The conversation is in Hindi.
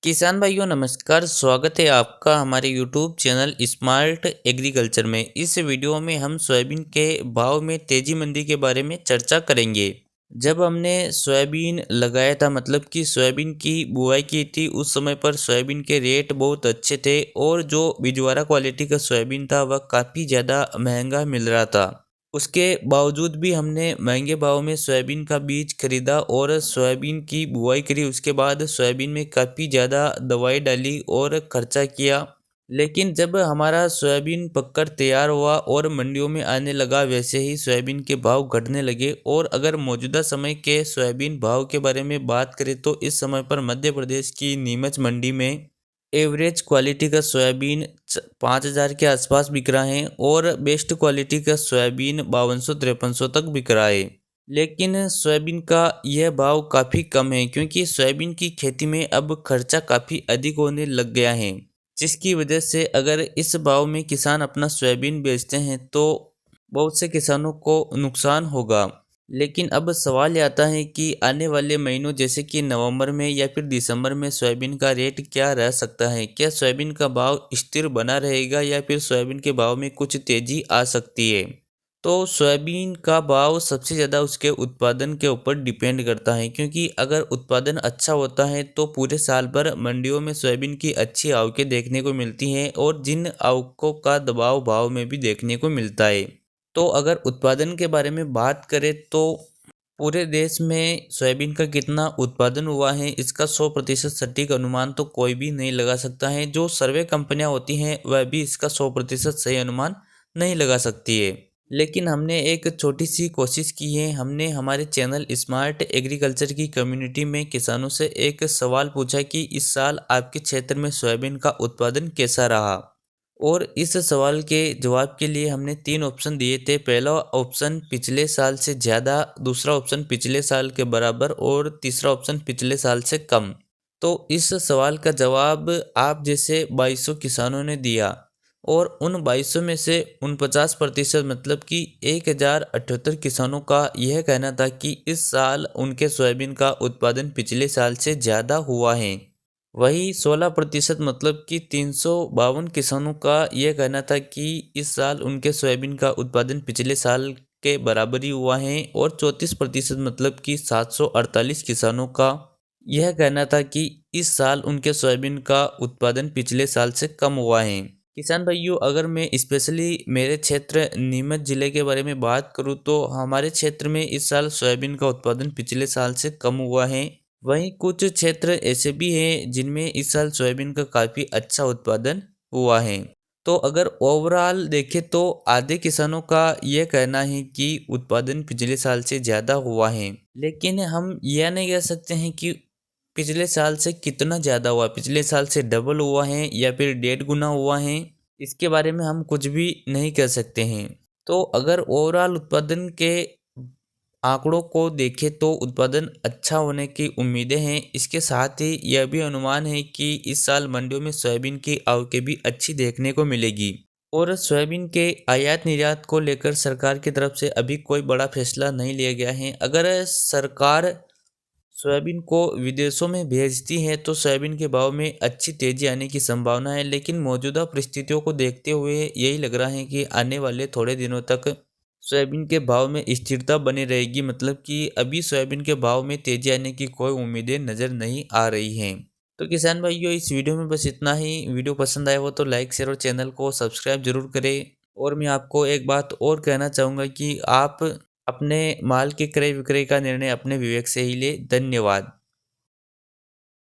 किसान भाइयों नमस्कार। स्वागत है आपका हमारे यूट्यूब चैनल स्मार्ट एग्रीकल्चर में। इस वीडियो में हम सोयाबीन के भाव में तेजी मंदी के बारे में चर्चा करेंगे। जब हमने सोयाबीन लगाया था मतलब कि सोयाबीन की बुआई की थी, उस समय पर सोयाबीन के रेट बहुत अच्छे थे और जो बिजवारा क्वालिटी का सोयाबीन था वह काफ़ी ज़्यादा महंगा मिल रहा था। उसके बावजूद भी हमने महंगे भाव में सोयाबीन का बीज खरीदा और सोयाबीन की बुआई करी। उसके बाद सोयाबीन में काफ़ी ज़्यादा दवाई डाली और खर्चा किया। लेकिन जब हमारा सोयाबीन पककर तैयार हुआ और मंडियों में आने लगा, वैसे ही सोयाबीन के भाव घटने लगे। और अगर मौजूदा समय के सोयाबीन भाव के बारे में बात करें तो इस समय पर मध्य प्रदेश की नीमच मंडी में एवरेज क्वालिटी का सोयाबीन 5,000 के आसपास बिक रहा है और बेस्ट क्वालिटी का सोयाबीन 5200-5300 तक बिक रहा है। लेकिन सोयाबीन का यह भाव काफ़ी कम है क्योंकि सोयाबीन की खेती में अब खर्चा काफ़ी अधिक होने लग गया है, जिसकी वजह से अगर इस भाव में किसान अपना सोयाबीन बेचते हैं तो बहुत से किसानों को नुकसान होगा। लेकिन अब सवाल ये आता है कि आने वाले महीनों जैसे कि नवंबर में या फिर दिसंबर में सोयाबीन का रेट क्या रह सकता है? क्या सोयाबीन का भाव स्थिर बना रहेगा या फिर सोयाबीन के भाव में कुछ तेजी आ सकती है? तो सोयाबीन का भाव सबसे ज़्यादा उसके उत्पादन के ऊपर डिपेंड करता है, क्योंकि अगर उत्पादन अच्छा होता है तो पूरे साल भर मंडियों में सोयाबीन की अच्छी आवकें देखने को मिलती हैं और जिन आवकों का दबाव भाव में भी देखने को मिलता है। तो अगर उत्पादन के बारे में बात करें तो पूरे देश में सोयाबीन का कितना उत्पादन हुआ है इसका 100% सटीक अनुमान तो कोई भी नहीं लगा सकता है। जो सर्वे कंपनियां होती हैं वह भी इसका 100% सही अनुमान नहीं लगा सकती है। लेकिन हमने एक छोटी सी कोशिश की है। हमने हमारे चैनल स्मार्ट एग्रीकल्चर की कम्युनिटी में किसानों से एक सवाल पूछा कि इस साल आपके क्षेत्र में सोयाबीन का उत्पादन कैसा रहा, और इस सवाल के जवाब के लिए हमने 3 ऑप्शन दिए थे। पहला ऑप्शन पिछले साल से ज़्यादा, दूसरा ऑप्शन पिछले साल के बराबर और तीसरा ऑप्शन पिछले साल से कम। तो इस सवाल का जवाब आप जैसे 2200 किसानों ने दिया और उन 2200 में से 49% मतलब कि 1078 किसानों का यह कहना था कि इस साल उनके सोयाबीन का उत्पादन पिछले साल से ज़्यादा हुआ है। वही 16% मतलब कि 352 किसानों का यह कहना था कि इस साल उनके सोयाबीन का उत्पादन पिछले साल के बराबर ही हुआ है और 34% मतलब कि 748 किसानों का यह कहना था कि इस साल उनके सोयाबीन का उत्पादन पिछले साल से कम हुआ है। किसान भाइयों, अगर मैं स्पेशली मेरे क्षेत्र नीमच ज़िले के बारे में बात करूं तो हमारे क्षेत्र में इस साल सोयाबीन का उत्पादन पिछले साल से कम हुआ है। वहीं कुछ क्षेत्र ऐसे भी हैं जिनमें इस साल सोयाबीन का काफ़ी अच्छा उत्पादन हुआ है। तो अगर ओवरऑल देखें तो आधे किसानों का यह कहना है कि उत्पादन पिछले साल से ज़्यादा हुआ है। लेकिन हम यह नहीं कह सकते हैं कि पिछले साल से कितना ज़्यादा हुआ, पिछले साल से डबल हुआ है या फिर 1.5 गुना हुआ है, इसके बारे में हम कुछ भी नहीं कह सकते हैं। तो अगर ओवरऑल उत्पादन के आंकड़ों को देखें तो उत्पादन अच्छा होने की उम्मीदें हैं। इसके साथ ही यह भी अनुमान है कि इस साल मंडियों में सोयाबीन की आवकें भी अच्छी देखने को मिलेगी। और सोयाबीन के आयात निर्यात को लेकर सरकार की तरफ से अभी कोई बड़ा फैसला नहीं लिया गया है। अगर सरकार सोयाबीन को विदेशों में भेजती है तो सोयाबीन के भाव में अच्छी तेजी आने की संभावना है। लेकिन मौजूदा परिस्थितियों को देखते हुए यही लग रहा है कि आने वाले थोड़े दिनों तक सोयाबीन के भाव में स्थिरता बनी रहेगी। मतलब कि अभी सोयाबीन के भाव में तेजी आने की कोई उम्मीदें नज़र नहीं आ रही हैं। तो किसान भाइयों, इस वीडियो में बस इतना ही। वीडियो पसंद आया हो तो लाइक शेयर और चैनल को सब्सक्राइब जरूर करें। और मैं आपको एक बात और कहना चाहूँगा कि आप अपने माल के क्रय विक्रय का निर्णय अपने विवेक से ही लें। धन्यवाद।